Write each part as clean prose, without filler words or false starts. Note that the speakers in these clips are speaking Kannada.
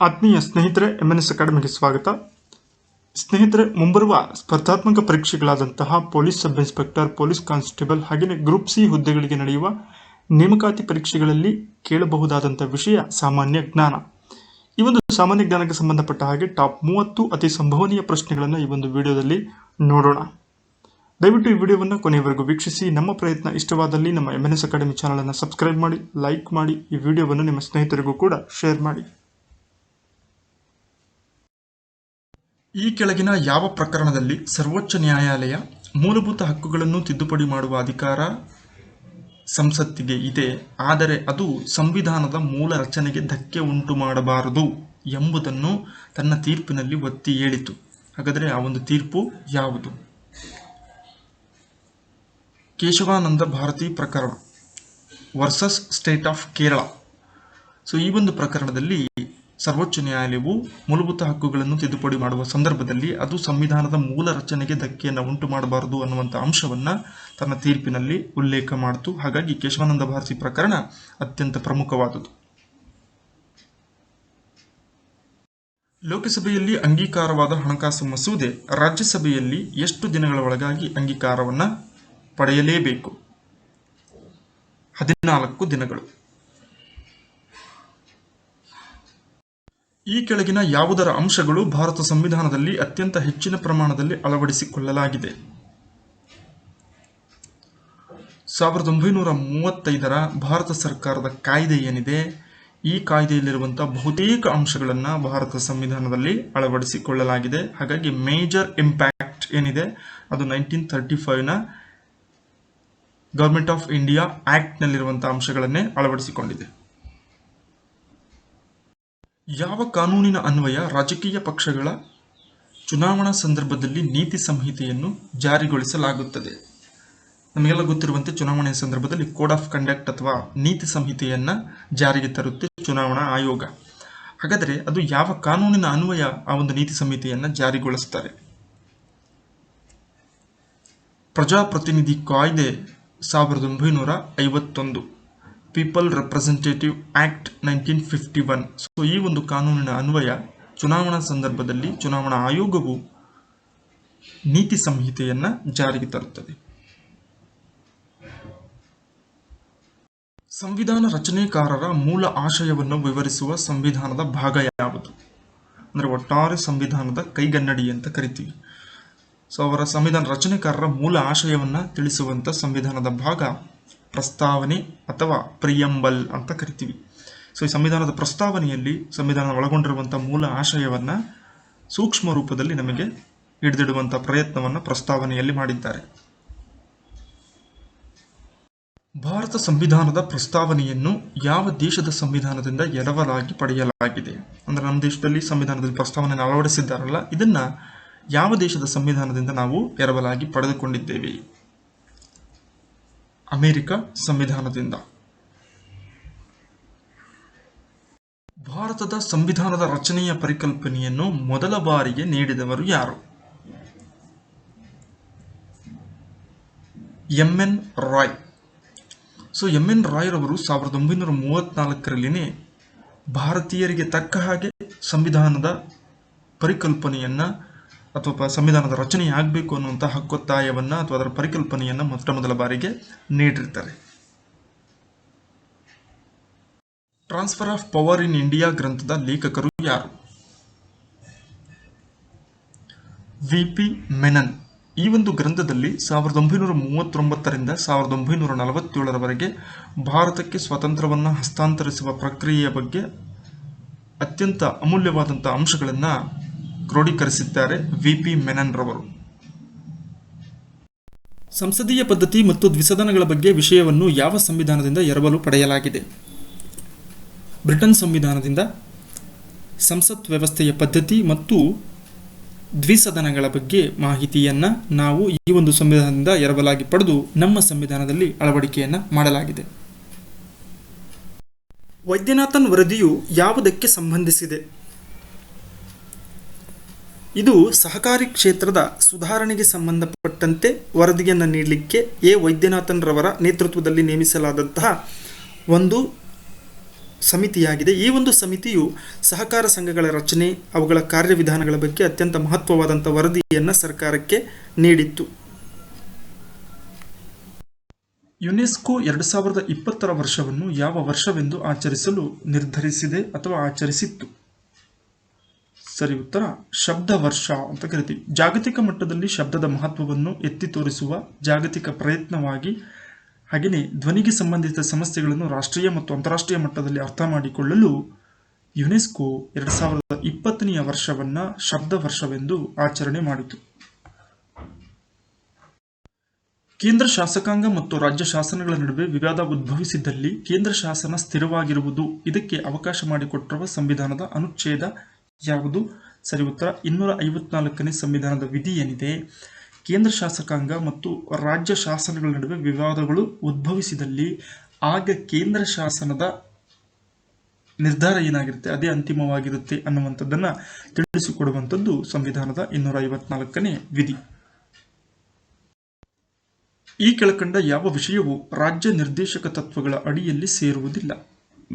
ಆತ್ಮೀಯ ಸ್ನೇಹಿತರೆ, MNS ಅಕಾಡೆಮಿಗೆ ಸ್ವಾಗತ. ಸ್ನೇಹಿತರೆ, ಮುಂಬರುವ ಸ್ಪರ್ಧಾತ್ಮಕ ಪರೀಕ್ಷೆಗಳಾದಂತಹ police sub inspector, police constable ಹಾಗೆಯೇ ಗ್ರೂಪ್ ಸಿ ಹುದ್ದೆಗಳಿಗೆ ನಡೆಯುವ ನೇಮಕಾತಿ ಪರೀಕ್ಷೆಗಳಲ್ಲಿ ಕೇಳಬಹುದಾದಂತಹ ವಿಷಯ ಸಾಮಾನ್ಯ ಜ್ಞಾನ. ಈ ಒಂದು ಸಾಮಾನ್ಯ ಜ್ಞಾನಕ್ಕೆ ಸಂಬಂಧಪಟ್ಟ ಹಾಗೆ ಟಾಪ್ 30 ಅತಿ ಸಂಭವನೀಯ ಪ್ರಶ್ನೆಗಳನ್ನು ಈ ಒಂದು ವಿಡಿಯೋದಲ್ಲಿ ನೋಡೋಣ. ದಯವಿಟ್ಟು ಈ ವಿಡಿಯೋವನ್ನು ಕೊನೆಯವರೆಗೂ ವೀಕ್ಷಿಸಿ. ನಮ್ಮ ಪ್ರಯತ್ನ ಇಷ್ಟವಾದಲ್ಲಿ ನಮ್ಮ MNS ಅಕಾಡೆಮಿ ಚಾನಲ್ ಅನ್ನು ಸಬ್ಸ್ಕ್ರೈಬ್ ಮಾಡಿ, ಲೈಕ್ ಮಾಡಿ, ಈ ವಿಡಿಯೋವನ್ನು ನಿಮ್ಮ ಸ್ನೇಹಿತರಿಗೂ ಕೂಡ ಶೇರ್ ಮಾಡಿ. ಈ ಕೆಳಗಿನ ಯಾವ ಪ್ರಕರಣದಲ್ಲಿ ಸರ್ವೋಚ್ಚ ನ್ಯಾಯಾಲಯ ಮೂಲಭೂತ ಹಕ್ಕುಗಳನ್ನು ತಿದ್ದುಪಡಿ ಮಾಡುವ ಅಧಿಕಾರ ಸಂಸತ್ತಿಗೆ ಇದೆ, ಆದರೆ ಅದು ಸಂವಿಧಾನದ ಮೂಲ ರಚನೆಗೆ ಧಕ್ಕೆ ಉಂಟು ಮಾಡಬಾರದು ಎಂಬುದನ್ನು ತನ್ನ ತೀರ್ಪಿನಲ್ಲಿ ಒತ್ತಿ ಹೇಳಿತು? ಹಾಗಾದರೆ ಆ ಒಂದು ತೀರ್ಪು ಯಾವುದು? ಕೇಶವಾನಂದ ಭಾರತಿ ಪ್ರಕರಣ ವರ್ಸಸ್ ಸ್ಟೇಟ್ ಆಫ್ ಕೇರಳ. ಈ ಒಂದು ಪ್ರಕರಣದಲ್ಲಿ ಸರ್ವೋಚ್ಚ ನ್ಯಾಯಾಲಯವು ಮೂಲಭೂತ ಹಕ್ಕುಗಳನ್ನು ತಿದ್ದುಪಡಿ ಮಾಡುವ ಸಂದರ್ಭದಲ್ಲಿ ಅದು ಸಂವಿಧಾನದ ಮೂಲ ರಚನೆಗೆ ಧಕ್ಕೆಯನ್ನು ಉಂಟು ಮಾಡಬಾರದು ಅನ್ನುವಂಥ ಅಂಶವನ್ನು ತನ್ನ ತೀರ್ಪಿನಲ್ಲಿ ಉಲ್ಲೇಖ ಮಾಡಿತು. ಹಾಗಾಗಿ ಕೇಶವಾನಂದ ಭಾರತಿ ಪ್ರಕರಣ ಅತ್ಯಂತ ಪ್ರಮುಖವಾದುದು. ಲೋಕಸಭೆಯಲ್ಲಿ ಅಂಗೀಕಾರವಾದ ಹಣಕಾಸು ಮಸೂದೆ ರಾಜ್ಯಸಭೆಯಲ್ಲಿ ಎಷ್ಟು ದಿನಗಳ ಒಳಗಾಗಿ ಅಂಗೀಕಾರವನ್ನು ಪಡೆಯಲೇಬೇಕು? 14 ದಿನಗಳು. ಈ ಕೆಳಗಿನ ಯಾವುದರ ಅಂಶಗಳು ಭಾರತ ಸಂವಿಧಾನದಲ್ಲಿ ಅತ್ಯಂತ ಹೆಚ್ಚಿನ ಪ್ರಮಾಣದಲ್ಲಿ ಅಳವಡಿಸಿಕೊಳ್ಳಲಾಗಿದೆ? 1935ರ ಭಾರತ ಸರ್ಕಾರದ ಕಾಯ್ದೆ ಏನಿದೆ, ಈ ಕಾಯ್ದೆಯಲ್ಲಿರುವಂತಹ ಬಹುತೇಕ ಅಂಶಗಳನ್ನು ಭಾರತ ಸಂವಿಧಾನದಲ್ಲಿ ಅಳವಡಿಸಿಕೊಳ್ಳಲಾಗಿದೆ. ಹಾಗಾಗಿ ಮೇಜರ್ ಇಂಪ್ಯಾಕ್ಟ್ ಏನಿದೆ ಅದು 1935ನ ಗವರ್ಮೆಂಟ್ ಆಫ್ ಇಂಡಿಯಾ ಆಕ್ಟ್ನಲ್ಲಿರುವಂತಹ ಅಂಶಗಳನ್ನೇ ಅಳವಡಿಸಿಕೊಂಡಿದೆ. ಯಾವ ಕಾನೂನಿನ ಅನ್ವಯ ರಾಜಕೀಯ ಪಕ್ಷಗಳ ಚುನಾವಣಾ ಸಂದರ್ಭದಲ್ಲಿ ನೀತಿ ಸಂಹಿತೆಯನ್ನು ಜಾರಿಗೊಳಿಸಲಾಗುತ್ತದೆ? ನಮಗೆಲ್ಲ ಗೊತ್ತಿರುವಂತೆ ಚುನಾವಣೆಯ ಸಂದರ್ಭದಲ್ಲಿ ಕೋಡ್ ಆಫ್ ಕಂಡಕ್ಟ್ ಅಥವಾ ನೀತಿ ಸಂಹಿತೆಯನ್ನು ಜಾರಿಗೆ ತರುತ್ತೆ ಚುನಾವಣಾ ಆಯೋಗ. ಹಾಗಾದರೆ ಅದು ಯಾವ ಕಾನೂನಿನ ಅನ್ವಯ ಆ ಒಂದು ನೀತಿ ಸಂಹಿತೆಯನ್ನು ಜಾರಿಗೊಳಿಸ್ತಾರೆ? ಪ್ರಜಾಪ್ರತಿನಿಧಿ ಕಾಯ್ದೆ 1951, ಪೀಪಲ್ ರೆಪ್ರೆಸೆಂಟೇಟಿವ್ ಆಕ್ಟ್ 1951. ಈ ಒಂದು ಕಾನೂನಿನ ಅನ್ವಯ ಚುನಾವಣಾ ಸಂದರ್ಭದಲ್ಲಿ ಚುನಾವಣಾ ಆಯೋಗವು ನೀತಿ ಸಂಹಿತೆಯನ್ನು ಜಾರಿಗೆ ತರುತ್ತದೆ. ಸಂವಿಧಾನ ರಚನೆಕಾರರ ಮೂಲ ಆಶಯವನ್ನು ವಿವರಿಸುವ ಸಂವಿಧಾನದ ಭಾಗ ಯಾವುದು? ಅಂದರೆ ಒಟ್ಟಾರೆ ಸಂವಿಧಾನದ ಕೈಗನ್ನಡಿ ಅಂತ ಕರಿತೀವಿ. ಅವರ ಸಂವಿಧಾನ ರಚನೆಕಾರರ ಮೂಲ ಆಶಯವನ್ನು ತಿಳಿಸುವಂಥ ಸಂವಿಧಾನದ ಭಾಗ ಪ್ರಸ್ತಾವನೆ ಅಥವಾ ಪ್ರಿಯಂಬಲ್ ಅಂತ ಕರಿತೀವಿ. ಈ ಸಂವಿಧಾನದ ಪ್ರಸ್ತಾವನೆಯಲ್ಲಿ ಸಂವಿಧಾನ ಒಳಗೊಂಡಿರುವಂಥ ಮೂಲ ಆಶಯವನ್ನು ಸೂಕ್ಷ್ಮ ರೂಪದಲ್ಲಿ ನಮಗೆ ಹಿಡಿದಿಡುವಂಥ ಪ್ರಯತ್ನವನ್ನು ಪ್ರಸ್ತಾವನೆಯಲ್ಲಿ ಮಾಡಿದ್ದಾರೆ. ಭಾರತ ಸಂವಿಧಾನದ ಪ್ರಸ್ತಾವನೆಯನ್ನು ಯಾವ ದೇಶದ ಸಂವಿಧಾನದಿಂದ ಎರವಲಾಗಿ ಪಡೆಯಲಾಗಿದೆ? ಅಂದರೆ ನಮ್ಮ ದೇಶದಲ್ಲಿ ಸಂವಿಧಾನದಲ್ಲಿ ಪ್ರಸ್ತಾವನೆಯನ್ನು ಅಳವಡಿಸಿದ್ದಾರಲ್ಲ, ಇದನ್ನು ಯಾವ ದೇಶದ ಸಂವಿಧಾನದಿಂದ ನಾವು ಎರವಲಾಗಿ ಪಡೆದುಕೊಂಡಿದ್ದೇವೆ? ಅಮೆರಿಕ ಸಂವಿಧಾನದಿಂದ. ಭಾರತದ ಸಂವಿಧಾನದ ರಚನೆಯ ಪರಿಕಲ್ಪನೆಯನ್ನು ಮೊದಲ ಬಾರಿಗೆ ನೀಡಿದವರು ಯಾರು? MN ರಾಯ್. MN ರಾಯ್ ರವರು 1934ರಲ್ಲಿನೇ ಭಾರತೀಯರಿಗೆ ತಕ್ಕ ಹಾಗೆ ಸಂವಿಧಾನದ ಪರಿಕಲ್ಪನೆಯನ್ನು ಅಥವಾ ಸಂವಿಧಾನದ ರಚನೆ ಆಗಬೇಕು ಅನ್ನುವಂಥ ಹಕ್ಕೊತ್ತಾಯವನ್ನು ಅಥವಾ ಅದರ ಪರಿಕಲ್ಪನೆಯನ್ನು ಮೊದಲ ಬಾರಿಗೆ ನೀಡಿರ್ತಾರೆ. Transfer of power in India ಗ್ರಂಥದ ಲೇಖಕರು ಯಾರು? VP ಮೆನನ್. ಈ ಒಂದು ಗ್ರಂಥದಲ್ಲಿ 1939ರಿಂದ 1947ರವರೆಗೆ ಭಾರತಕ್ಕೆ ಸ್ವಾತಂತ್ರ್ಯವನ್ನು ಹಸ್ತಾಂತರಿಸುವ ಪ್ರಕ್ರಿಯೆಯ ಬಗ್ಗೆ ಅತ್ಯಂತ ಅಮೂಲ್ಯವಾದಂಥ ಅಂಶಗಳನ್ನು ಕ್ರೋಢೀಕರಿಸಿದ್ದಾರೆ VP ಮೆನನ್ ರವರು. ಸಂಸದೀಯ ಪದ್ಧತಿ ಮತ್ತು ದ್ವಿಸದನಗಳ ಬಗ್ಗೆ ವಿಷಯವನ್ನು ಯಾವ ಸಂವಿಧಾನದಿಂದ ಎರವಲು ಪಡೆಯಲಾಗಿದೆ? ಬ್ರಿಟನ್ ಸಂವಿಧಾನದಿಂದ. ಸಂಸತ್ ವ್ಯವಸ್ಥೆಯ ಪದ್ಧತಿ ಮತ್ತು ದ್ವಿಸದನಗಳ ಬಗ್ಗೆ ಮಾಹಿತಿಯನ್ನು ನಾವು ಈ ಒಂದು ಸಂವಿಧಾನದಿಂದ ಎರವಲಾಗಿ ಪಡೆದು ನಮ್ಮ ಸಂವಿಧಾನದಲ್ಲಿ ಅಳವಡಿಕೆಯನ್ನು ಮಾಡಲಾಗಿದೆ. ವೈದ್ಯನಾಥನ್ ವರದಿಯು ಯಾವುದಕ್ಕೆ ಸಂಬಂಧಿಸಿದೆ? ಇದು ಸಹಕಾರಿ ಕ್ಷೇತ್ರದ ಸುಧಾರಣೆಗೆ ಸಂಬಂಧಪಟ್ಟಂತೆ ವರದಿಯನ್ನು ನೀಡಲಿಕ್ಕೆ ವೈದ್ಯನಾಥನ್ ರವರ ನೇತೃತ್ವದಲ್ಲಿ ನೇಮಿಸಲಾದಂತಹ ಒಂದು ಸಮಿತಿಯಾಗಿದೆ. ಈ ಒಂದು ಸಮಿತಿಯು ಸಹಕಾರ ಸಂಘಗಳ ರಚನೆ, ಅವುಗಳ ಕಾರ್ಯವಿಧಾನಗಳ ಬಗ್ಗೆ ಅತ್ಯಂತ ಮಹತ್ವವಾದಂಥ ವರದಿಯನ್ನು ಸರ್ಕಾರಕ್ಕೆ ನೀಡಿತ್ತು. ಯುನೆಸ್ಕೋ 2020 ವರ್ಷವನ್ನು ಯಾವ ವರ್ಷವೆಂದು ಆಚರಿಸಲು ನಿರ್ಧರಿಸಿದೆ ಅಥವಾ ಆಚರಿಸಿತ್ತು? ಸರಿ ಉತ್ತರ ಶಬ್ದ ವರ್ಷ ಅಂತ ಕರಿತೀವಿ. ಜಾಗತಿಕ ಮಟ್ಟದಲ್ಲಿ ಶಬ್ದದ ಮಹತ್ವವನ್ನು ಎತ್ತಿ ತೋರಿಸುವ ಜಾಗತಿಕ ಪ್ರಯತ್ನವಾಗಿ, ಹಾಗೆಯೇ ಧ್ವನಿಗೆ ಸಂಬಂಧಿಸಿದ ಸಮಸ್ಯೆಗಳನ್ನು ರಾಷ್ಟ್ರೀಯ ಮತ್ತು ಅಂತಾರಾಷ್ಟ್ರೀಯ ಮಟ್ಟದಲ್ಲಿ ಅರ್ಥ ಮಾಡಿಕೊಳ್ಳಲು ಯುನೆಸ್ಕೋ 2020ನೇ ವರ್ಷವನ್ನು ಶಬ್ದ ವರ್ಷವೆಂದು ಆಚರಣೆ ಮಾಡಿತು. ಕೇಂದ್ರ ಶಾಸಕಾಂಗ ಮತ್ತು ರಾಜ್ಯ ಶಾಸನಗಳ ನಡುವೆ ವಿವಾದ ಉದ್ಭವಿಸಿದ್ದಲ್ಲಿ ಕೇಂದ್ರ ಶಾಸನ ಸ್ಥಿರವಾಗಿರುವುದು, ಇದಕ್ಕೆ ಅವಕಾಶ ಮಾಡಿಕೊಟ್ಟಿರುವ ಸಂವಿಧಾನದ ಅನುಚ್ಛೇದ ಯಾವುದು? ಸರಿ ಉತ್ತರ 254ನೇ ಸಂವಿಧಾನದ ವಿಧಿ ಏನಿದೆ, ಕೇಂದ್ರ ಶಾಸಕಾಂಗ ಮತ್ತು ರಾಜ್ಯ ಶಾಸನಗಳ ನಡುವೆ ವಿವಾದಗಳು ಉದ್ಭವಿಸಿದಲ್ಲಿ ಆಗ ಕೇಂದ್ರ ಶಾಸನದ ನಿರ್ಧಾರ ಏನಾಗಿರುತ್ತೆ ಅದೇ ಅಂತಿಮವಾಗಿರುತ್ತೆ ಅನ್ನುವಂಥದ್ದನ್ನು ತಿಳಿಸಿಕೊಡುವಂಥದ್ದು ಸಂವಿಧಾನದ 254ನೇ ವಿಧಿ. ಈ ಕೆಳಕಂಡ ಯಾವ ವಿಷಯವು ರಾಜ್ಯ ನಿರ್ದೇಶಕ ತತ್ವಗಳ ಅಡಿಯಲ್ಲಿ ಸೇರುವುದಿಲ್ಲ?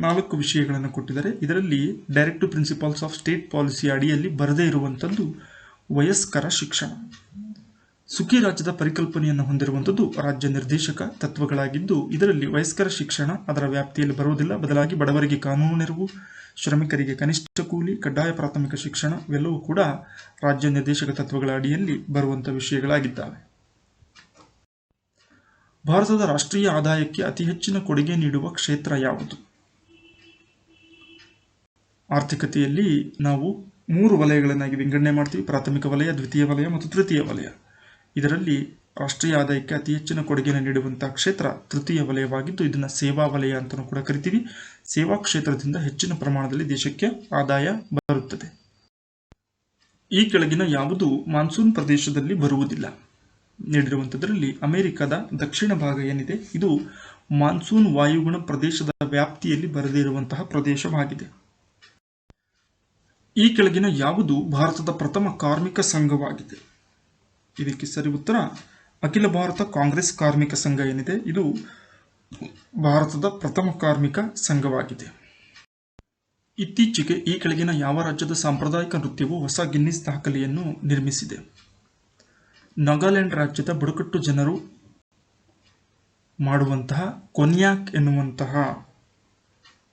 4 ವಿಷಯಗಳನ್ನು ಕೊಟ್ಟಿದ್ದಾರೆ. ಇದರಲ್ಲಿ directive principles of state policy ಅಡಿಯಲ್ಲಿ ಬರದೇ ಇರುವಂಥದ್ದು ವಯಸ್ಕರ ಶಿಕ್ಷಣ. ಸುಖಿ ರಾಜ್ಯದ ಪರಿಕಲ್ಪನೆಯನ್ನು ಹೊಂದಿರುವಂಥದ್ದು ರಾಜ್ಯ ನಿರ್ದೇಶಕ ತತ್ವಗಳಾಗಿದ್ದು, ಇದರಲ್ಲಿ ವಯಸ್ಕರ ಶಿಕ್ಷಣ ಅದರ ವ್ಯಾಪ್ತಿಯಲ್ಲಿ ಬರುವುದಿಲ್ಲ. ಬದಲಾಗಿ ಬಡವರಿಗೆ ಕಾನೂನು ನೆರವು, ಶ್ರಮಿಕರಿಗೆ ಕನಿಷ್ಠ ಕೂಲಿ, ಕಡ್ಡಾಯ ಪ್ರಾಥಮಿಕ ಶಿಕ್ಷಣ ಇವೆಲ್ಲವೂ ಕೂಡ ರಾಜ್ಯ ನಿರ್ದೇಶಕ ತತ್ವಗಳ ಅಡಿಯಲ್ಲಿ ಬರುವಂಥ ವಿಷಯಗಳಾಗಿದ್ದಾವೆ. ಭಾರತದ ರಾಷ್ಟ್ರೀಯ ಆದಾಯಕ್ಕೆ ಅತಿ ಹೆಚ್ಚಿನ ಕೊಡುಗೆ ನೀಡುವ ಕ್ಷೇತ್ರ ಯಾವುದು? ಆರ್ಥಿಕತೆಯಲ್ಲಿ ನಾವು 3 ವಲಯಗಳನ್ನಾಗಿ ವಿಂಗಡಣೆ ಮಾಡ್ತೀವಿ: ಪ್ರಾಥಮಿಕ ವಲಯ, ದ್ವಿತೀಯ ವಲಯ ಮತ್ತು ತೃತೀಯ ವಲಯ. ಇದರಲ್ಲಿ ರಾಷ್ಟ್ರೀಯ ಆದಾಯಕ್ಕೆ ಅತಿ ಹೆಚ್ಚಿನ ಕೊಡುಗೆಯನ್ನು ನೀಡುವಂತಹ ಕ್ಷೇತ್ರ ತೃತೀಯ ವಲಯವಾಗಿದ್ದು, ಇದನ್ನು ಸೇವಾ ವಲಯ ಅಂತಲೂ ಕೂಡ ಕರಿತೀವಿ. ಸೇವಾ ಕ್ಷೇತ್ರದಿಂದ ಹೆಚ್ಚಿನ ಪ್ರಮಾಣದಲ್ಲಿ ದೇಶಕ್ಕೆ ಆದಾಯ ಬರುತ್ತದೆ. ಈ ಕೆಳಗಿನ ಯಾವುದು ಮಾನ್ಸೂನ್ ಪ್ರದೇಶದಲ್ಲಿ ಬರುವುದಿಲ್ಲ? ನೀಡಿರುವಂಥದ್ರಲ್ಲಿ ಅಮೆರಿಕದ ದಕ್ಷಿಣ ಭಾಗ ಏನಿದೆ ಇದು ಮಾನ್ಸೂನ್ ವಾಯುಗುಣ ಪ್ರದೇಶದ ವ್ಯಾಪ್ತಿಯಲ್ಲಿ ಬರದೇ ಇರುವಂತಹ ಪ್ರದೇಶವಾಗಿದೆ. ಈ ಕೆಳಗಿನ ಯಾವುದು ಭಾರತದ ಪ್ರಥಮ ಕಾರ್ಮಿಕ ಸಂಘವಾಗಿದೆ? ಇದಕ್ಕೆ ಸರಿ ಉತ್ತರ ಅಖಿಲ ಭಾರತ ಕಾಂಗ್ರೆಸ್ ಕಾರ್ಮಿಕ ಸಂಘ ಏನಿದೆ ಇದು ಭಾರತದ ಪ್ರಥಮ ಕಾರ್ಮಿಕ ಸಂಘವಾಗಿದೆ. ಇತ್ತೀಚೆಗೆ ಈ ಕೆಳಗಿನ ಯಾವ ರಾಜ್ಯದ ಸಾಂಪ್ರದಾಯಿಕ ನೃತ್ಯವು ಹೊಸ ಗಿನ್ನಿಸ್ ದಾಖಲೆಯನ್ನು ನಿರ್ಮಿಸಿದೆ? ನಾಗಾಲ್ಯಾಂಡ್ ರಾಜ್ಯದ ಬುಡಕಟ್ಟು ಜನರು ಮಾಡುವಂತಹ ಕೊನ್ಯಾಕ್ ಎನ್ನುವಂತಹ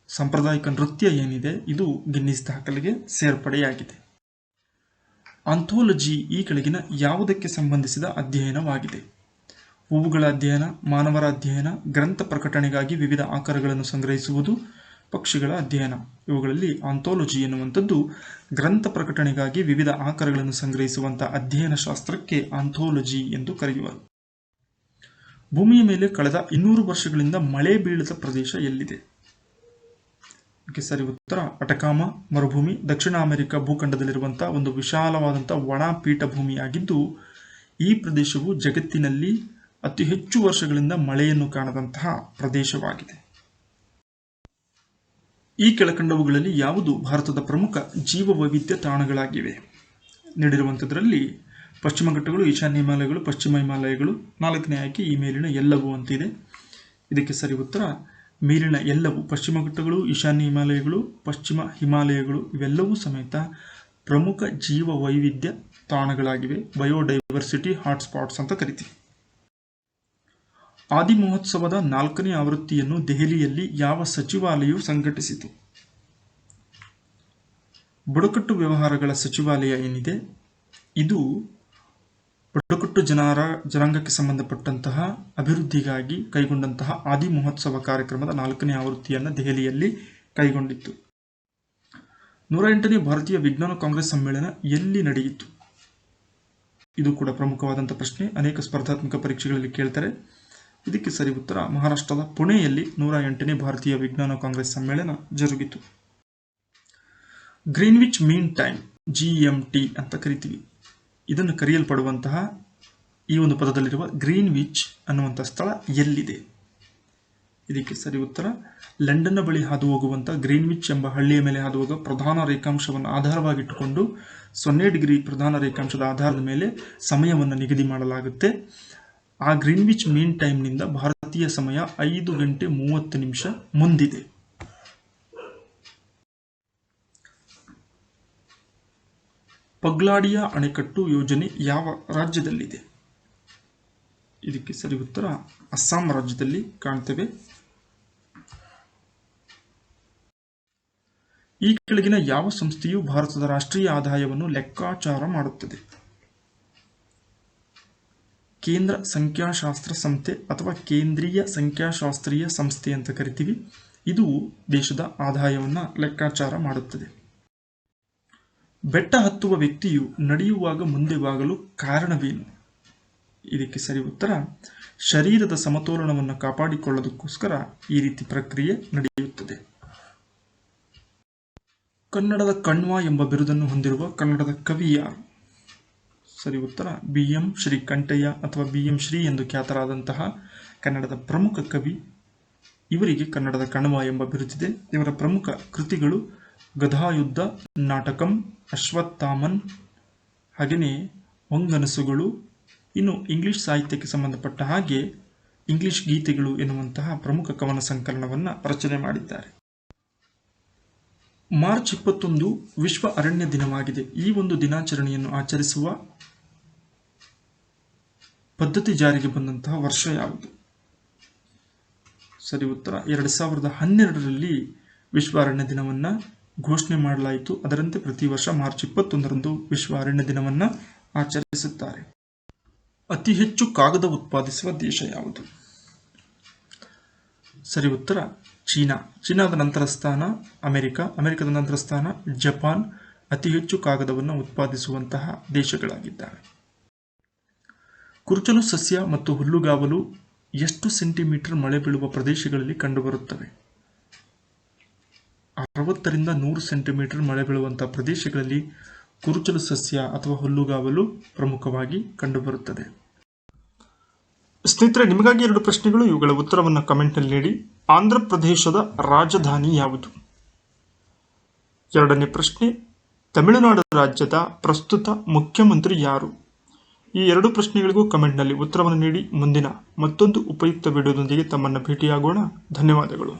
ಸಾಂಪ್ರದಾಯಿಕ ನೃತ್ಯ ಏನಿದೆ ಇದು ಗಿನ್ನಿಸ್ ದಾಖಲೆಗೆ ಸೇರ್ಪಡೆಯಾಗಿದೆ. ಆಂಥೋಲಜಿ ಈ ಕೆಳಗಿನ ಯಾವುದಕ್ಕೆ ಸಂಬಂಧಿಸಿದ ಅಧ್ಯಯನವಾಗಿದೆ? ಹೂವುಗಳ ಅಧ್ಯಯನ, ಮಾನವರ ಅಧ್ಯಯನ, ಗ್ರಂಥ ಪ್ರಕಟಣೆಗಾಗಿ ವಿವಿಧ ಆಕಾರಗಳನ್ನು ಸಂಗ್ರಹಿಸುವುದು, ಪಕ್ಷಿಗಳ ಅಧ್ಯಯನ. ಇವುಗಳಲ್ಲಿ ಆಂಥೋಲಜಿ ಎನ್ನುವಂಥದ್ದು ಗ್ರಂಥ ಪ್ರಕಟಣೆಗಾಗಿ ವಿವಿಧ ಆಕಾರಗಳನ್ನು ಸಂಗ್ರಹಿಸುವಂತಹ ಅಧ್ಯಯನ ಶಾಸ್ತ್ರಕ್ಕೆ ಆಂಥೋಲಜಿ ಎಂದು ಕರೆಯುವರು. ಭೂಮಿಯ ಮೇಲೆ ಕಳೆದ 200 ವರ್ಷಗಳಿಂದ ಮಳೆ ಬೀಳದ ಪ್ರದೇಶ ಎಲ್ಲಿದೆ? ಇದಕ್ಕೆ ಸರಿ ಉತ್ತರ ಅಟಕಾಮ ಮರುಭೂಮಿ. ದಕ್ಷಿಣ ಅಮೆರಿಕ ಭೂಖಂಡದಲ್ಲಿರುವಂತಹ ಒಂದು ವಿಶಾಲವಾದಂತಹ ಒಣ ಪೀಠಭೂಮಿಯಾಗಿದ್ದು, ಈ ಪ್ರದೇಶವು ಜಗತ್ತಿನಲ್ಲಿ ಅತಿ ಹೆಚ್ಚು ವರ್ಷಗಳಿಂದ ಮಳೆಯನ್ನು ಕಾಣದಂತಹ ಪ್ರದೇಶವಾಗಿದೆ. ಈ ಕೆಳಕಂಡವುಗಳಲ್ಲಿ ಯಾವುದು ಭಾರತದ ಪ್ರಮುಖ ಜೀವ ವೈವಿಧ್ಯ ತಾಣಗಳಾಗಿವೆ? ನೀಡಿರುವಂಥದ್ರಲ್ಲಿ ಪಶ್ಚಿಮ ಘಟ್ಟಗಳು, ಈಶಾನ್ಯ ಹಿಮಾಲಯಗಳು, ಪಶ್ಚಿಮ ಹಿಮಾಲಯಗಳು. 4ನೇ ಆಯ್ಕೆ ಈ ಮೇಲಿನ ಎಲ್ಲವೂ ಅಂತಿದೆ. ಇದಕ್ಕೆ ಸರಿ ಉತ್ತರ ಮೇಲಿನ ಎಲ್ಲವೂ. ಪಶ್ಚಿಮ ಘಟ್ಟಗಳು, ಈಶಾನ್ಯ ಹಿಮಾಲಯಗಳು, ಪಶ್ಚಿಮ ಹಿಮಾಲಯಗಳು ಇವೆಲ್ಲವೂ ಸಮೇತ ಪ್ರಮುಖ ಜೀವ ವೈವಿಧ್ಯ ತಾಣಗಳಾಗಿವೆ. ಬಯೋಡೈವರ್ಸಿಟಿ ಹಾಟ್ಸ್ಪಾಟ್ಸ್ ಅಂತ ಕರಿತೀವಿ. ಆದಿ ಮಹೋತ್ಸವದ 4ನೇ ಆವೃತ್ತಿಯನ್ನು ದೆಹಲಿಯಲ್ಲಿ ಯಾವ ಸಚಿವಾಲಯವು ಸಂಘಟಿಸಿತು? ಬುಡಕಟ್ಟು ವ್ಯವಹಾರಗಳ ಸಚಿವಾಲಯ ಏನಿದೆ ಇದು ಬುಡಕಟ್ಟು ಜನಾಂಗಕ್ಕೆ ಸಂಬಂಧಪಟ್ಟಂತಹ ಅಭಿವೃದ್ಧಿಗಾಗಿ ಕೈಗೊಂಡಂತಹ ಆದಿ ಮಹೋತ್ಸವ ಕಾರ್ಯಕ್ರಮದ 4ನೇ ಆವೃತ್ತಿಯನ್ನು ದೆಹಲಿಯಲ್ಲಿ ಕೈಗೊಂಡಿತ್ತು. 108ನೇ ಭಾರತೀಯ ವಿಜ್ಞಾನ ಕಾಂಗ್ರೆಸ್ ಸಮ್ಮೇಳನ ಎಲ್ಲಿ ನಡೆಯಿತು? ಇದು ಕೂಡ ಪ್ರಮುಖವಾದಂಥ ಪ್ರಶ್ನೆ, ಅನೇಕ ಸ್ಪರ್ಧಾತ್ಮಕ ಪರೀಕ್ಷೆಗಳಲ್ಲಿ ಕೇಳ್ತಾರೆ. ಇದಕ್ಕೆ ಸರಿ ಉತ್ತರ ಮಹಾರಾಷ್ಟ್ರದ ಪುಣೆಯಲ್ಲಿ 108ನೇ ಭಾರತೀಯ ವಿಜ್ಞಾನ ಕಾಂಗ್ರೆಸ್ ಸಮ್ಮೇಳನ ಜರುಗಿತು. ಗ್ರೀನ್ವಿಚ್ ಮೀನ್ ಟೈಮ್ GMT ಅಂತ ಕರಿತೀವಿ. ಇದನ್ನು ಕರೆಯಲ್ಪಡುವಂತಹ ಈ ಒಂದು ಪದದಲ್ಲಿರುವ ಗ್ರೀನ್ವಿಚ್ ಅನ್ನುವಂಥ ಸ್ಥಳ ಎಲ್ಲಿದೆ? ಇದಕ್ಕೆ ಸರಿ ಉತ್ತರ ಲಂಡನ್ನ ಬಳಿ ಹಾದು ಹೋಗುವಂಥ ಗ್ರೀನ್ವಿಚ್ ಎಂಬ ಹಳ್ಳಿಯ ಮೇಲೆ ಹಾದು ಹೋಗುವ ಪ್ರಧಾನ ರೇಖಾಂಶವನ್ನು ಆಧಾರವಾಗಿಟ್ಟುಕೊಂಡು 0 ಡಿಗ್ರಿ ಪ್ರಧಾನ ರೇಖಾಂಶದ ಆಧಾರದ ಮೇಲೆ ಸಮಯವನ್ನು ನಿಗದಿ ಮಾಡಲಾಗುತ್ತೆ. ಆ ಗ್ರೀನ್ವಿಚ್ ಮೀನ್ ಟೈಮ್ನಿಂದ ಭಾರತೀಯ ಸಮಯ 5 ಗಂಟೆ 30 ನಿಮಿಷ ಮುಂದಿದೆ. ಪಗ್ಲಾಡಿಯಾ ಅಣೆಕಟ್ಟು ಯೋಜನೆ ಯಾವ ರಾಜ್ಯದಲ್ಲಿದೆ? ಇದಕ್ಕೆ ಸರಿ ಉತ್ತರ ಅಸ್ಸಾಂ ರಾಜ್ಯದಲ್ಲಿ ಕಾಣ್ತೇವೆ. ಈ ಕೆಳಗಿನ ಯಾವ ಸಂಸ್ಥೆಯು ಭಾರತದ ರಾಷ್ಟ್ರೀಯ ಆದಾಯವನ್ನು ಲೆಕ್ಕಾಚಾರ ಮಾಡುತ್ತದೆ? ಕೇಂದ್ರ ಸಂಖ್ಯಾಶಾಸ್ತ್ರ ಸಂಸ್ಥೆ ಅಥವಾ ಕೇಂದ್ರೀಯ ಸಂಖ್ಯಾಶಾಸ್ತ್ರೀಯ ಸಂಸ್ಥೆ ಅಂತ ಕರಿತೀವಿ. ಇದು ದೇಶದ ಆದಾಯವನ್ನು ಲೆಕ್ಕಾಚಾರ ಮಾಡುತ್ತದೆ. ಬೆಟ್ಟ ಹತ್ತುವ ವ್ಯಕ್ತಿಯು ನಡೆಯುವಾಗ ಮುಂದೆ ಬಾಗಲು ಕಾರಣವೇನು? ಇದಕ್ಕೆ ಸರಿ ಉತ್ತರ ಶರೀರದ ಸಮತೋಲನವನ್ನು ಕಾಪಾಡಿಕೊಳ್ಳೋದಕ್ಕೋಸ್ಕರ ಈ ರೀತಿ ಪ್ರಕ್ರಿಯೆ ನಡೆಯುತ್ತದೆ. ಕನ್ನಡದ ಕಣ್ವ ಎಂಬ ಬಿರುದನ್ನು ಹೊಂದಿರುವ ಕನ್ನಡದ ಕವಿ ಯಾರು? ಸರಿ ಉತ್ತರ BM ಶ್ರೀಕಂಠಯ್ಯ ಅಥವಾ BM ಶ್ರೀ ಎಂದು ಖ್ಯಾತರಾದಂತಹ ಕನ್ನಡದ ಪ್ರಮುಖ ಕವಿ. ಇವರಿಗೆ ಕನ್ನಡದ ಕಣ್ವ ಎಂಬ ಬಿರುದಿದೆ. ಇವರ ಪ್ರಮುಖ ಕೃತಿಗಳು ಗದಾಯುದ್ಧ, ನಾಟಕಂ, ಅಶ್ವತ್ಥಾಮನ್, ಹಾಗೆಯೇ ಹೊಂಗನಸುಗಳು. ಇನ್ನು ಇಂಗ್ಲಿಷ್ ಸಾಹಿತ್ಯಕ್ಕೆ ಸಂಬಂಧಪಟ್ಟ ಹಾಗೆ ಇಂಗ್ಲಿಷ್ ಗೀತೆಗಳು ಎನ್ನುವಂತಹ ಪ್ರಮುಖ ಕವನ ಸಂಕಲನವನ್ನು ರಚನೆ ಮಾಡಿದ್ದಾರೆ. ಮಾರ್ಚ್ 21 ವಿಶ್ವ ಅರಣ್ಯ ದಿನವಾಗಿದೆ. ಈ ಒಂದು ದಿನಾಚರಣೆಯನ್ನು ಆಚರಿಸುವ ಪದ್ಧತಿ ಜಾರಿಗೆ ಬಂದಂತಹ ವರ್ಷ ಯಾವುದು? ಸರಿ ಉತ್ತರ 2012ರಲ್ಲಿ ವಿಶ್ವ ಅರಣ್ಯ ದಿನವನ್ನು ಘೋಷಣೆ ಮಾಡಲಾಯಿತು. ಅದರಂತೆ ಪ್ರತಿ ವರ್ಷ ಮಾರ್ಚ್ 21ರಂದು ವಿಶ್ವ ಅರಣ್ಯ ದಿನವನ್ನು ಆಚರಿಸುತ್ತಾರೆ. ಅತಿ ಹೆಚ್ಚು ಕಾಗದ ಉತ್ಪಾದಿಸುವ ದೇಶ ಯಾವುದು? ಸರಿ ಉತ್ತರ ಚೀನಾ. ಚೀನಾದ ನಂತರ ಸ್ಥಾನ ಅಮೆರಿಕದ ನಂತರ ಸ್ಥಾನ ಜಪಾನ್. ಅತಿ ಹೆಚ್ಚು ಕಾಗದವನ್ನು ಉತ್ಪಾದಿಸುವಂತಹ ದೇಶಗಳಾಗಿದ್ದಾವೆ. ಕುರುಚಲು ಸಸ್ಯ ಮತ್ತು ಹುಲ್ಲುಗಾವಲು ಎಷ್ಟು ಸೆಂಟಿಮೀಟರ್ ಮಳೆ ಬೀಳುವ ಪ್ರದೇಶಗಳಲ್ಲಿ ಕಂಡುಬರುತ್ತವೆ? 60ರಿಂದ 100 ಸೆಂಟಿಮೀಟರ್ ಮಳೆ ಬೀಳುವಂತಹ ಪ್ರದೇಶಗಳಲ್ಲಿ ಕುರುಚಲು ಸಸ್ಯ ಅಥವಾ ಹುಲ್ಲುಗಾವಲು ಪ್ರಮುಖವಾಗಿ ಕಂಡುಬರುತ್ತದೆ. ಸ್ನೇಹಿತರೆ, ನಿಮಗಾಗಿ 2 ಪ್ರಶ್ನೆಗಳು. ಇವುಗಳ ಉತ್ತರವನ್ನು ಕಮೆಂಟ್ನಲ್ಲಿ ನೀಡಿ. ಆಂಧ್ರ ಪ್ರದೇಶದ ರಾಜಧಾನಿ ಯಾವುದು? 2ನೇ ಪ್ರಶ್ನೆ, ತಮಿಳುನಾಡು ರಾಜ್ಯದ ಪ್ರಸ್ತುತ ಮುಖ್ಯಮಂತ್ರಿ ಯಾರು? ಈ 2 ಪ್ರಶ್ನೆಗಳಿಗೂ ಕಮೆಂಟ್ನಲ್ಲಿ ಉತ್ತರವನ್ನು ನೀಡಿ. ಮುಂದಿನ ಮತ್ತೊಂದು ಉಪಯುಕ್ತ ವಿಡಿಯೋದೊಂದಿಗೆ ತಮ್ಮನ್ನು ಭೇಟಿಯಾಗೋಣ. ಧನ್ಯವಾದಗಳು.